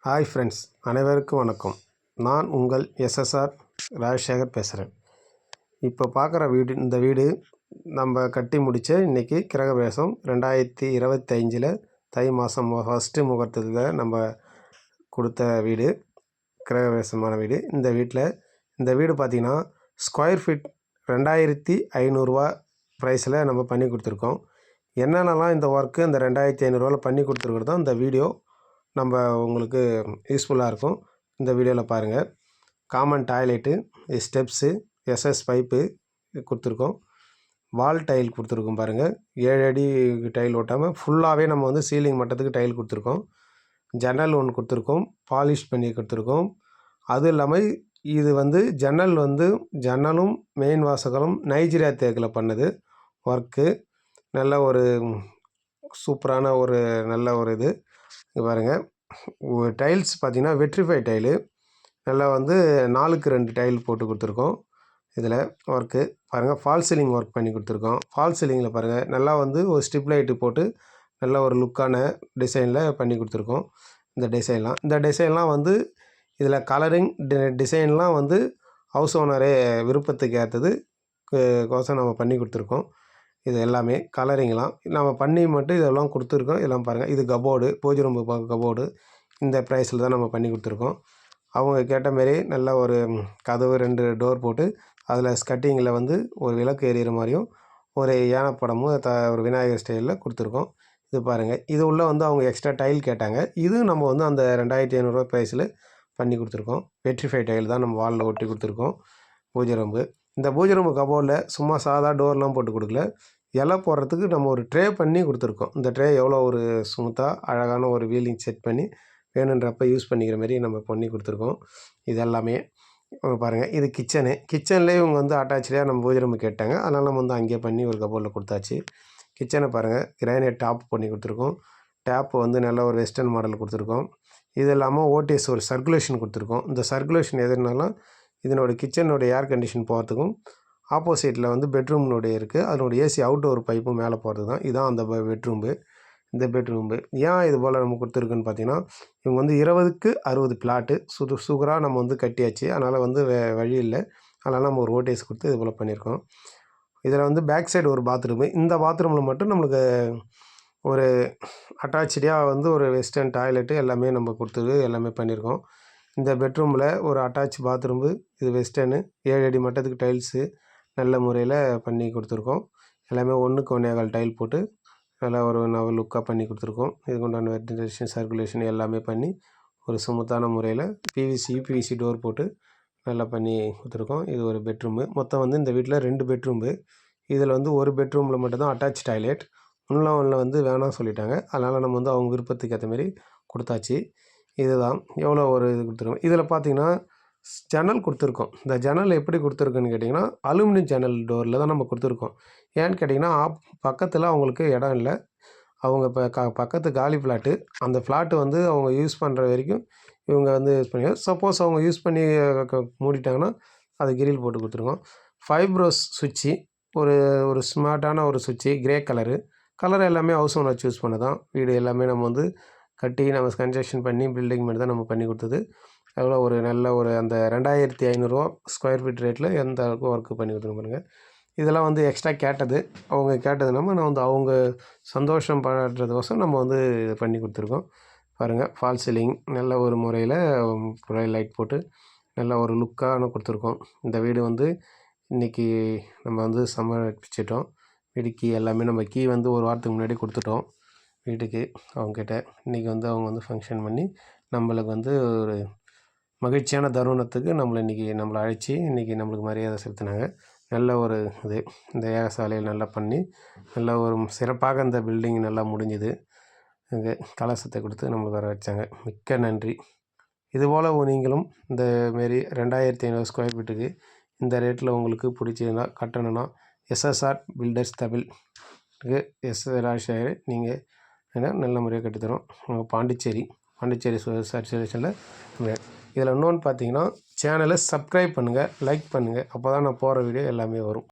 Hi friends, அனைவருக்கும் வணக்கம். நான் உங்கள் எஸ்எஸ்ஆர் ராஜசேகர் பேசுகிறேன். இப்போ பார்க்குற இந்த வீடு நம்ம கட்டி முடித்த இன்றைக்கி கிரகபிரவேசம் 2025 தை மாதம் ஃபஸ்ட்டு முகூர்த்தத்தில் நம்ம கொடுத்த வீடு, கிரகபிரவேசமான வீடு. இந்த வீடு பார்த்திங்கன்னா ஸ்கொயர் ஃபீட் 2500 ப்ரைஸில் நம்ம பண்ணி கொடுத்துருக்கோம். என்னென்னலாம் இந்த ஒர்க்கு இந்த 2500 பண்ணி கொடுத்துருக்குறது தான் இந்த வீடியோ நம்ம உங்களுக்கு யூஸ்ஃபுல்லாக இருக்கும். இந்த வீடியோவில் பாருங்கள். Common toilet, steps, SS pipe கொடுத்துருக்கோம். வால் டைல் கொடுத்துருக்கோம் பாருங்கள். 7 அடி டைல் ஓட்டாமல் ஃபுல்லாகவே நம்ம வந்து சீலிங் மட்டத்துக்கு டைல் கொடுத்துருக்கோம். ஜன்னல் ஒன்று கொடுத்துருக்கோம், பாலிஷ் பண்ணி கொடுத்துருக்கோம். அதுவும் இல்லாமல் இது வந்து ஜன்னலும் மெயின் வாசகலும் நைஜீரியா தேக்கில் பண்ணது ஒர்க்கு. நல்ல ஒரு சூப்பரான நல்ல ஒரு இது பாருங்கள். டைல்ஸ் பார்த்திங்கன்னா வெட்ரிஃபை டைலு, நல்லா வந்து 4க்கு 2 டைல் போட்டு கொடுத்துருக்கோம். இதில் ஒர்க்கு பாருங்கள், ஃபால் சீலிங் ஒர்க் பண்ணி கொடுத்துருக்கோம். ஃபால் சீலிங்கில் பாருங்கள், நல்லா வந்து ஒரு ஸ்ட்ரிப் லைட்டு போட்டு நல்ல ஒரு லுக்கான டிசைனில் பண்ணி கொடுத்துருக்கோம். இந்த டிசைன்லாம் வந்து இதில் கலரிங் டிசைன்லாம் வந்து ஹவுஸ் ஓனரே விருப்பத்துக்கு ஏற்றது கோசம் நம்ம பண்ணி கொடுத்துருக்கோம். இது எல்லாமே கலரிங்லாம் நம்ம பண்ணி மட்டும் இதெல்லாம் கொடுத்துருக்கோம். இதெல்லாம் பாருங்கள், இது கபோர்டு, பூஜை ரூம் கபோர்டு. இந்த ப்ரைஸில் தான் நம்ம பண்ணி கொடுத்துருக்கோம். அவங்க கேட்ட மாரி நல்ல ஒரு கதவு 2 டோர் போட்டு அதில் ஸ்கட்டிங்கில் வந்து ஒரு விளக்கு எரியிற மாதிரியும் ஒரு யானை படமும் ஒரு விநாயகர் ஸ்டைலில் கொடுத்துருக்கோம். இது பாருங்கள், இது உள்ள வந்து அவங்க எக்ஸ்ட்ரா டைல் கேட்டாங்க. இதுவும் நம்ம வந்து அந்த 2500 ப்ரைஸில் பண்ணி கொடுத்துருக்கோம். வெட்ரிஃபை டைல் தான் நம்ம வாலில் ஒட்டி கொடுத்துருக்கோம். பூஜை ரூம்பு, இந்த பூஜை ரூம்பு கபோர்டில் சும்மா சாதா டோர்லாம் போட்டு கொடுக்கல, இலை போடுறதுக்கு நம்ம ஒரு ட்ரே பண்ணி கொடுத்துருக்கோம். இந்த ட்ரே எவ்வளோ ஒரு ஸ்மூத்தாக அழகான ஒரு வீலிங் செட் பண்ணி வேணுன்றப்ப யூஸ் பண்ணிக்கிற மாதிரி நம்ம பண்ணி கொடுத்துருக்கோம். இது எல்லாமே பாருங்கள். இது கிச்சன்லேயே இவங்க வந்து அட்டாச்சாக நம்ம பூஜை ரூம் கேட்டாங்க. அதனால் நம்ம வந்து அங்கேயே பண்ணி ஒரு கபோர்டில் கொடுத்தாச்சு. கிச்சனை பாருங்கள், கிரானைட் டாப் பண்ணி கொடுத்துருக்கோம். டேப்பு வந்து நல்ல ஒரு வெஸ்டர்ன் மாடல் கொடுத்துருக்கோம். இது இல்லாமல் ஓடிஎஸ் ஒரு சர்க்குலேஷன் கொடுத்துருக்கோம். இந்த சர்க்குலேஷன் எதுனாலும் இதனோட கிச்சனோட ஏர் கண்டிஷன் போகிறதுக்கும், ஆப்போசிட்டில் வந்து பெட்ரூம்னுடைய இருக்குது, அதனோட ஏசி அவுட்டோர் பைப்பும் மேலே போகிறது தான். இதுதான் அந்த பெட்ரூம்பு. இந்த பெட்ரூம்பு ஏன் இது போல் நம்ம கொடுத்துருக்குன்னு பார்த்தீங்கன்னா, இவங்க வந்து 20க்கு 60 பிளாட்டு சூப்பராக நம்ம வந்து கட்டியாச்சு. அதனால் வந்து வழி இல்லை. அதனால் நம்ம ஒரு ஓடிஎஸ் கொடுத்து இது போல் பண்ணியிருக்கோம். இதில் வந்து பேக் சைடு ஒரு பாத்ரூமு. இந்த பாத்ரூமில் மட்டும் நம்மளுக்கு ஒரு அட்டாச்சாக வந்து ஒரு வெஸ்டர்ன் டாய்லெட்டு எல்லாமே நம்ம கொடுத்து எல்லாமே பண்ணியிருக்கோம். இந்த பெட்ரூமில் ஒரு அட்டாச் பாத்ரூம்பு, இது வெஸ்டர்னு 7 அடி மட்டத்துக்கு டைல்ஸு நல்ல முறையில் பண்ணி கொடுத்துருக்கோம். எல்லாமே 1க்கு 1.25 டைல் போட்டு நல்லா ஒரு லுக்காக பண்ணி கொடுத்துருக்கோம். இதுக்கு உண்டான வென்டிலேஷன், சர்க்குலேஷன் எல்லாமே பண்ணி ஒரு ஸ்மூத்தான முறையில் யூபிவிசி டோர் போட்டு நல்லா பண்ணி கொடுத்துருக்கோம். இது ஒரு பெட்ரூமு. மொத்தம் வந்து இந்த வீட்டில் 2 பெட்ரூமு. இதில் வந்து ஒரு பெட்ரூமில் மட்டும்தான் அட்டாச் டாய்லெட், ஒன்றில் வந்து வேணாம் சொல்லிட்டாங்க. அதனால் நம்ம வந்து அவங்க விருப்பத்துக்கு ஏற்ற மாரி கொடுத்தாச்சு. இதுதான் எவ்வளோ ஒரு இது கொடுத்துருக்கோம். இதில் பார்த்திங்கன்னா ஜன்னல் கொடுத்துருக்கோம். இந்த ஜன்னல் எப்படி கொடுத்துருக்குன்னு கேட்டிங்கன்னா, அலுமினியம் ஜன்னல் டோரில் தான் நம்ம கொடுத்துருக்கோம். ஏன்னு கேட்டிங்கன்னா, பக்கத்தில் அவங்களுக்கு இடம் இல்லை. அவங்க இப்போ பக்கத்து காலி ஃப்ளாட்டு. அந்த ஃப்ளாட்டு வந்து அவங்க யூஸ் பண்ணுற வரைக்கும் இவங்க வந்து யூஸ் பண்ணி, சப்போஸ் அவங்க யூஸ் பண்ணி மூடிட்டாங்கன்னா அது கிரில் போட்டு கொடுத்துருக்கோம். ஃபைப்ரோஸ் சுவிட்சு, ஒரு ஸ்மார்ட்டான ஒரு சுவிட்சு, கிரே கலர் எல்லாமே ஹவுஸ் ஓனர் சூஸ் பண்ண தான். வீடு எல்லாமே நம்ம வந்து கட்டி நம்ம கன்ஸ்ட்ரக்ஷன் பண்ணி பில்டிங் பண்ணி தான் நம்ம பண்ணி கொடுத்தது. எவ்வளோ ஒரு நல்ல ஒரு அந்த 2500 ஸ்கொயர் ஃபீட் ரேட்டில் எந்த அளவுக்கு ஒர்க்கு பண்ணி கொடுத்துருங்க பாருங்கள். இதெல்லாம் வந்து எக்ஸ்ட்ரா கேட்டது. அவங்க கேட்டது இல்லாமல் நான் வந்து அவங்க சந்தோஷம் பண்ணுறதுக்கோசம் நம்ம வந்து இது பண்ணி கொடுத்துருக்கோம். பாருங்கள், ஃபால் சீலிங் நல்ல ஒரு முறையில் லைட் போட்டு நல்ல ஒரு லுக்காக கொடுத்துருக்கோம். இந்த வீடு வந்து இன்றைக்கி நம்ம வந்து சமர்ப்பிச்சிட்டோம். வீடு கீ எல்லாமே நம்ம கீ வந்து ஒரு வாரத்துக்கு முன்னாடி கொடுத்துட்டோம் வீட்டுக்கு அவங்கக்கிட்ட. இன்றைக்கி வந்து அவங்க வந்து ஃபங்க்ஷன் பண்ணி நம்மளுக்கு வந்து ஒரு மகிழ்ச்சியான தருணத்துக்கு நம்மளை அழைச்சி இன்றைக்கி நம்மளுக்கு மரியாதை செலுத்தினாங்க. நல்ல ஒரு இது இந்த ஏகசாலையில் நல்லா பண்ணி நல்ல ஒரு சிறப்பாக இந்த பில்டிங் நல்லா முடிஞ்சுது. இங்கே கலசத்தை கொடுத்து நம்மளுக்கு வர வச்சாங்க. மிக்க நன்றி. இதுபோல் நீங்களும் இந்த மாரி 2500 ஸ்கொயர் ஃபீட்டுக்கு இந்த ரேட்டில் உங்களுக்கு பிடிச்சிருந்தா கட்டணும்னா எஸ்எஸ்ஆர் பில்டர்ஸ் தமிழுக்கு ராஜசேகர் நீங்கள் நல்ல முறையாக கட்டித்தரோம். பாண்டிச்சேரி சர்ச்சுலேஷனில். இதில் இன்னொன்று பார்த்தீங்கன்னா, சேனலை சப்ஸ்கிரைப் பண்ணுங்கள், லைக் பண்ணுங்கள். அப்போ தான் நான் போகிற வீடியோ எல்லாமே வரும்.